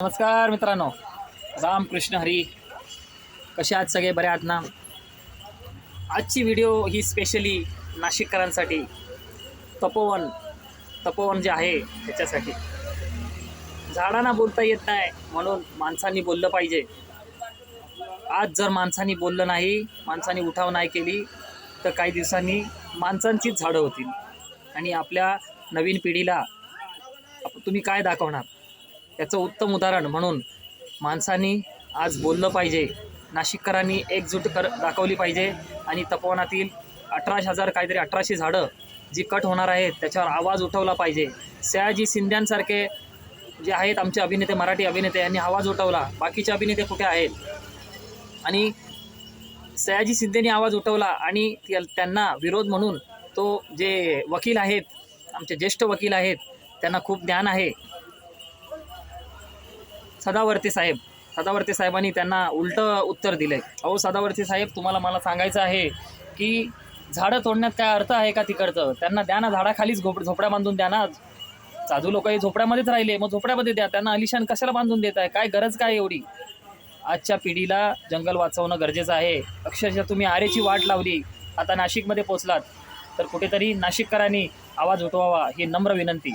नमस्कार मित्रांनो, रामकृष्ण हरी. कसे आहात सगळे? बरे आहात ना? आजची व्हिडिओ ही स्पेशली नाशिककरांसाठी, तपोवन जे आहे त्याच्यासाठी. झाडांना बोलता येत नाही म्हणून माणसांनी बोललं पाहिजे. आज जर माणसांनी बोललं नाही, माणसांनी उठाव नाही केली तर काही दिवसांनी माणसांचीच झाडं होतील. आणि आपल्या नवीन पिढीला तुम्ही काय दाखवणार याचं उत्तम उदाहरण म्हणून माणसांनी आज बोललं पाहिजे. नाशिककरांनी एकजूट दाखवली पाहिजे आणि तपोवनातील 1800 झाडं जी कट होणार आहेत त्याच्यावर आवाज उठवला पाहिजे. सयाजी शिंद्यांसारखे जे आहेत आमचे अभिनेते, मराठी अभिनेते, यांनी आवाज उठवला. बाकीचे अभिनेते कुठे आहेत? आणि सयाजी शिंदेनी आवाज उठवला आणि त्यांना विरोध म्हणून तो जे वकील आहेत, आमचे ज्येष्ठ वकील आहेत, त्यांना खूप ज्ञान आहे, सदावर्ते साहेबांनी त्यांना उलटं उत्तर दिलंय. अहो सदावर्ते साहेब, तुम्हाला मला सांगायचं आहे की झाडं तोडण्यात काय अर्थ आहे का तिकडचं? त्यांना द्या ना, झाडाखालीच झोपड्या बांधून द्या ना. साधू लोक हे झोपड्यामध्येच राहिले, मग झोपड्यामध्ये द्या. त्यांना आलिशान कशाला बांधून देत आहे? काय गरज काय एवढी? आजच्या पिढीला जंगल वाचवणं गरजेचं आहे. अक्षरशः तुम्ही आरेची वाट लावली, आता नाशिकमध्ये पोचलात तर कुठेतरी नाशिककरांनी आवाज उठवावा ही नम्र विनंती.